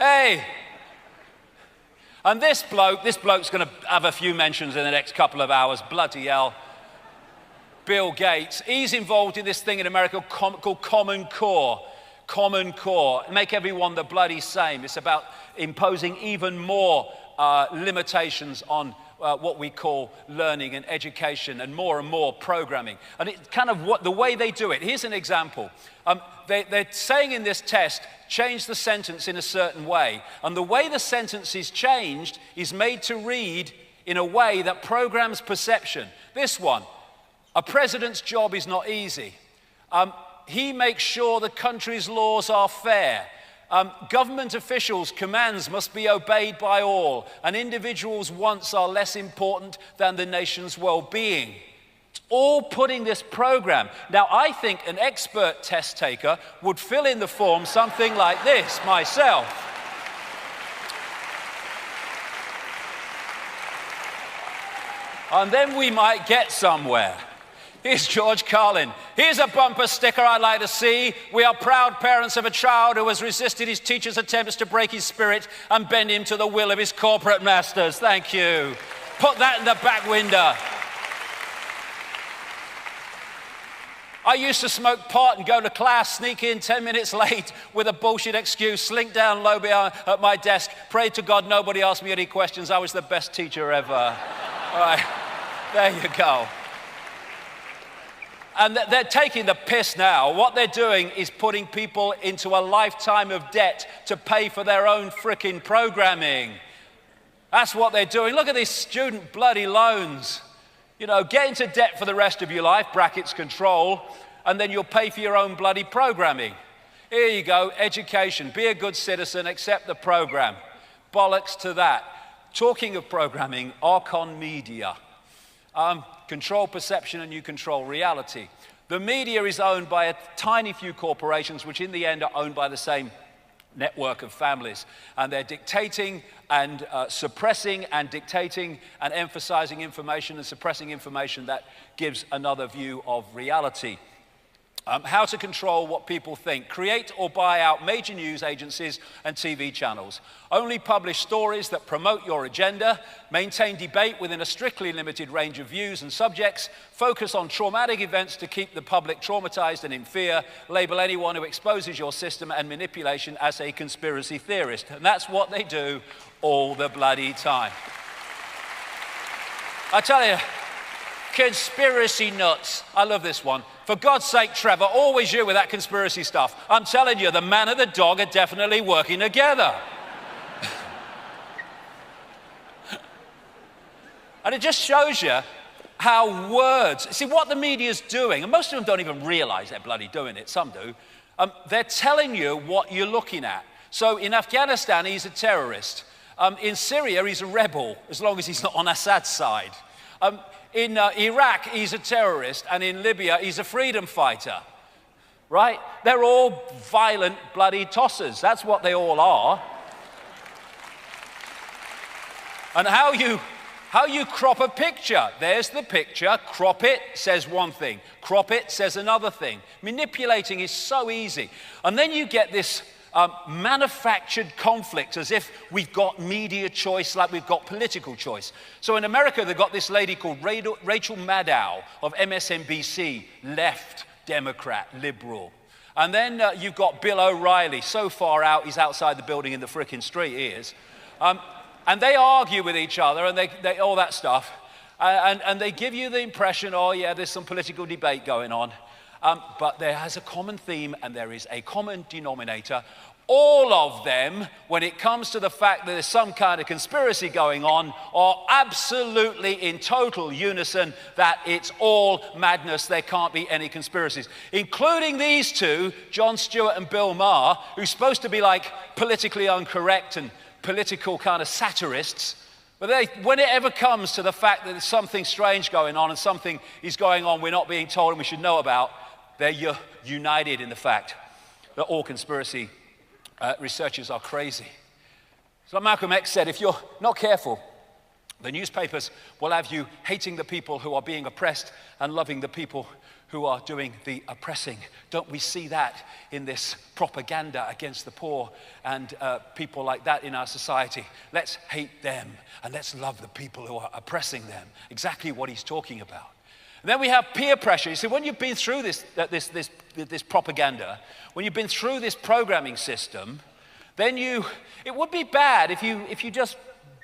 Hey! And this bloke's going to have a few mentions in the next couple of hours. Bloody hell. Bill Gates. He's involved in this thing in America called Common Core. Common Core. Make everyone the bloody same. It's about imposing even more limitations on what we call learning and education, and more programming. And it's kind of the way they do it. Here's an example. They're saying in this test, change the sentence in a certain way. And the way the sentence is changed is made to read in a way that programs perception. This one, a president's job is not easy. He makes sure the country's laws are fair. Government officials' commands must be obeyed by all, and individuals' wants are less important than the nation's well-being. It's all putting this program. Now, I think an expert test taker would fill in the form something like this myself. And then we might get somewhere. Here's George Carlin. Here's a bumper sticker I'd like to see. We are proud parents of a child who has resisted his teacher's attempts to break his spirit and bend him to the will of his corporate masters. Thank you. Put that in the back window. I used to smoke pot and go to class, sneak in 10 minutes late with a bullshit excuse, slink down low behind at my desk, pray to God nobody asked me any questions. I was the best teacher ever. All right, there you go. And they're taking the piss now. What they're doing is putting people into a lifetime of debt to pay for their own frickin' programming. That's what they're doing. Look at these student bloody loans. You know, get into debt for the rest of your life, brackets control, and then you'll pay for your own bloody programming. Here you go, education. Be a good citizen, accept the program. Bollocks to that. Talking of programming, Archon Media. Control perception and you control reality. The media is owned by a tiny few corporations, which in the end are owned by the same network of families. And they're dictating and suppressing and dictating and emphasizing information and suppressing information that gives another view of reality. How to control what people think. Create or buy out major news agencies and TV channels. Only publish stories that promote your agenda. Maintain debate within a strictly limited range of views and subjects. Focus on traumatic events to keep the public traumatized and in fear. Label anyone who exposes your system and manipulation as a conspiracy theorist. And that's what they do all the bloody time. I tell you, conspiracy nuts. I love this one. For God's sake, Trevor, always you with that conspiracy stuff. I'm telling you, the man and the dog are definitely working together. And it just shows you how words, see what the media's doing, and most of them don't even realize they're bloody doing it, some do. They're telling you what you're looking at. So in Afghanistan, he's a terrorist. In Syria, he's a rebel, as long as he's not on Assad's side. In Iraq, he's a terrorist, and in Libya, he's a freedom fighter, right? They're all violent, bloody tossers. That's what they all are. And how you crop a picture. There's the picture. Crop it says one thing. Crop it says another thing. Manipulating is so easy. And then you get this manufactured conflict, as if we've got media choice like we've got political choice. So in America, they've got this lady called Rachel Maddow of MSNBC, left, Democrat, liberal. And then you've got Bill O'Reilly, so far out, he's outside the building in the frickin' street, he is. And they argue with each other and they all that stuff. And they give you the impression, oh yeah, there's some political debate going on. But there has a common theme and there is a common denominator. All of them, when it comes to the fact that there's some kind of conspiracy going on, are absolutely in total unison that it's all madness, there can't be any conspiracies. Including these two, Jon Stewart and Bill Maher, who's supposed to be like politically incorrect and political kind of satirists. But when it ever comes to the fact that there's something strange going on and something is going on we're not being told and we should know about, they're united in the fact that all conspiracy researchers are crazy. So Malcolm X said, if you're not careful, The newspapers will have you hating the people who are being oppressed and loving the people who are doing the oppressing. Don't we see that in this propaganda against the poor and people like that in our society? Let's hate them and let's love the people who are oppressing them. Exactly what he's talking about. And then we have peer pressure. You see, when you've been through this propaganda, when you've been through this programming system, then it would be bad if you just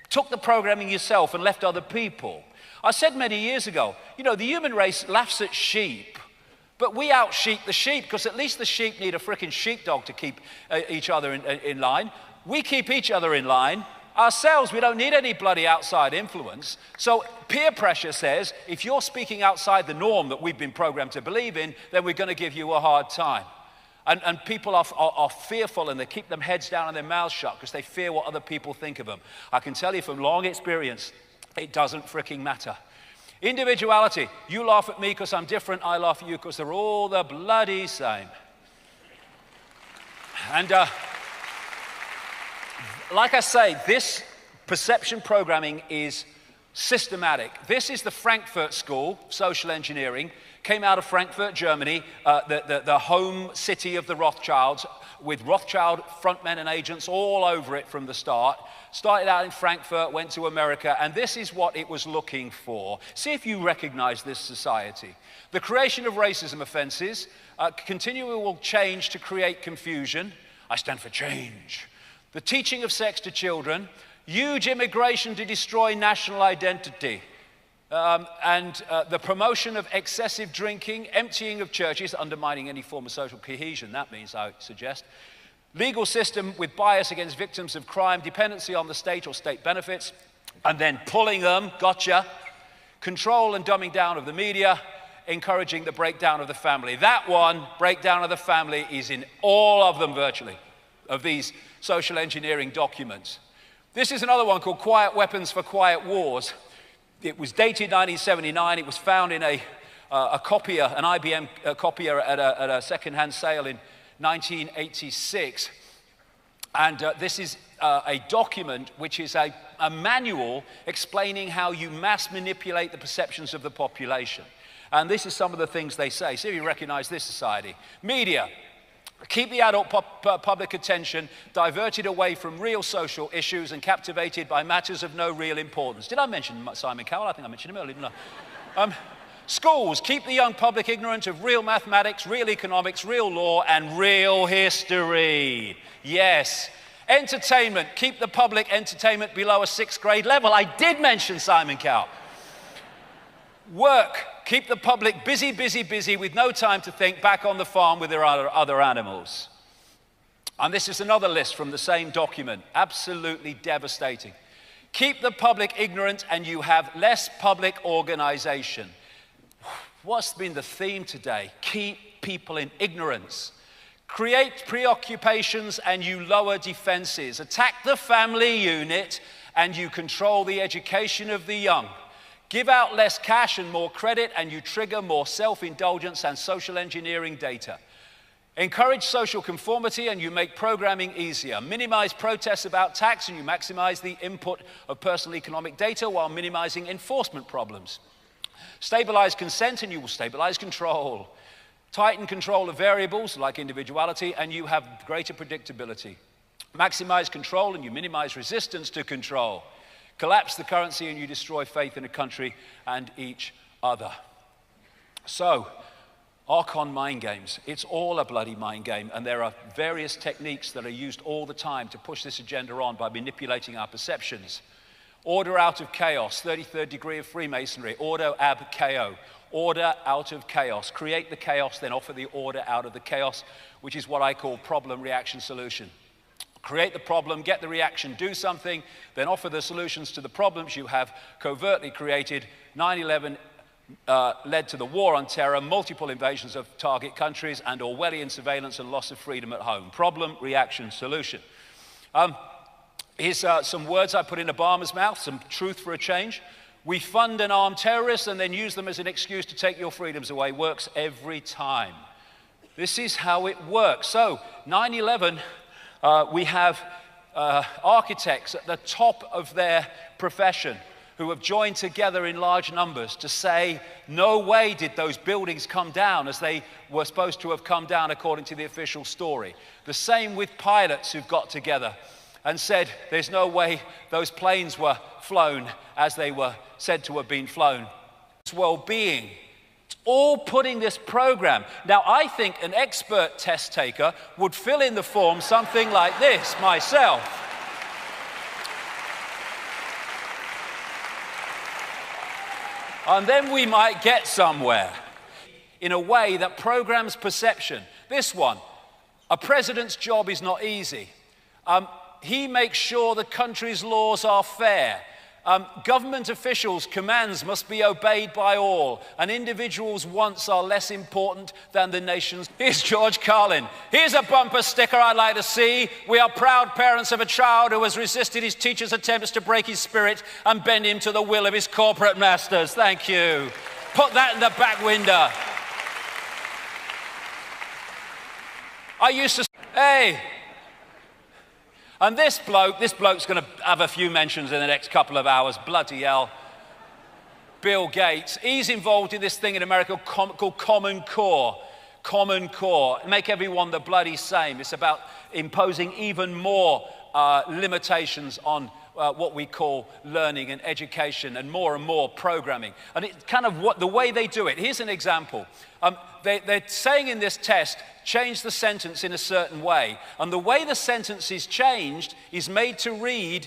took the programming yourself and left other people. I said many years ago, the human race laughs at sheep, but we out-sheep the sheep, because at least the sheep need a frickin' sheepdog to keep each other in line. We keep each other in line. Ourselves, we don't need any bloody outside influence. So peer pressure says, if you're speaking outside the norm that we've been programmed to believe in, then we're going to give you a hard time. And people are fearful, and they keep their heads down and their mouths shut because they fear what other people think of them. I can tell you from long experience, it doesn't fricking matter. Individuality. You laugh at me because I'm different. I laugh at you because they're all the bloody same. And like I say, this perception programming is systematic. This is the Frankfurt School, social engineering. Came out of Frankfurt, Germany, the home city of the Rothschilds, with Rothschild frontmen and agents all over it from the start. Started out in Frankfurt, went to America, and this is what it was looking for. See if you recognize this society. The creation of racism offenses, continual change to create confusion. I stand for change. The teaching of sex to children, huge immigration to destroy national identity. The promotion of excessive drinking, emptying of churches, undermining any form of social cohesion, that means, I suggest. Legal system with bias against victims of crime, dependency on the state or state benefits, and then pulling them, gotcha. Control and dumbing down of the media, encouraging the breakdown of the family. That one, breakdown of the family, is in all of them virtually, of these social engineering documents. This is another one called Quiet Weapons for Quiet Wars. It was dated 1979. It was found in a copier, an IBM copier at a second-hand sale in 1986. And this is a document which is a manual explaining how you mass manipulate the perceptions of the population. And this is some of the things they say. See if you recognize this society. Media. Keep the adult public attention diverted away from real social issues and captivated by matters of no real importance. Did I mention Simon Cowell? I think I mentioned him earlier, didn't I? Schools. Keep the young public ignorant of real mathematics, real economics, real law, and real history. Yes. Entertainment. Keep the public entertainment below a 6th grade level. I did mention Simon Cowell. Work. Keep the public busy, busy, busy with no time to think, back on the farm with their other animals. And this is another list from the same document. Absolutely devastating. Keep the public ignorant and you have less public organization. What's been the theme today? Keep people in ignorance. Create preoccupations and you lower defenses. Attack the family unit and you control the education of the young. Give out less cash and more credit, and you trigger more self-indulgence and social engineering data. Encourage social conformity, and you make programming easier. Minimize protests about tax, and you maximize the input of personal economic data while minimizing enforcement problems. Stabilize consent, and you will stabilize control. Tighten control of variables like individuality, and you have greater predictability. Maximize control, and you minimize resistance to control. Collapse the currency and you destroy faith in a country and each other. So, Archon mind games. It's all a bloody mind game, and there are various techniques that are used all the time to push this agenda on by manipulating our perceptions. Order out of chaos, 33rd degree of Freemasonry, order ab chaos. Order out of chaos. Create the chaos, then offer the order out of the chaos, which is what I call problem, reaction, solution. Create the problem, get the reaction, do something, then offer the solutions to the problems you have covertly created. 9/11 led to the war on terror, multiple invasions of target countries, and Orwellian surveillance and loss of freedom at home. Problem, reaction, solution. Here's some words I put in Obama's mouth, some truth for a change. We fund and arm terrorists and then use them as an excuse to take your freedoms away. Works every time. This is how it works. So, 9/11... we have architects at the top of their profession who have joined together in large numbers to say, no way did those buildings come down as they were supposed to have come down according to the official story. The same with pilots who've got together and said, there's no way those planes were flown as they were said to have been flown. It's well-being. It's all putting this program. Now, I think an expert test taker would fill in the form something like this myself. And then we might get somewhere in a way that programs perception. This one, a president's job is not easy. He makes sure the country's laws are fair. Government officials' commands must be obeyed by all, and individuals' wants are less important than the nation's. Here's George Carlin. Here's a bumper sticker I'd like to see. We are proud parents of a child who has resisted his teacher's attempts to break his spirit and bend him to the will of his corporate masters. Thank you. Put that in the back window. I used to, hey. And this bloke's going to have a few mentions in the next couple of hours. Bloody hell. Bill Gates. He's involved in this thing in America called Common Core. Common Core. Make everyone the bloody same. It's about imposing even more limitations on what we call learning and education and more programming. And it's kind of the way they do it. Here's an example. They're saying in this test, change the sentence in a certain way. And the way the sentence is changed is made to read,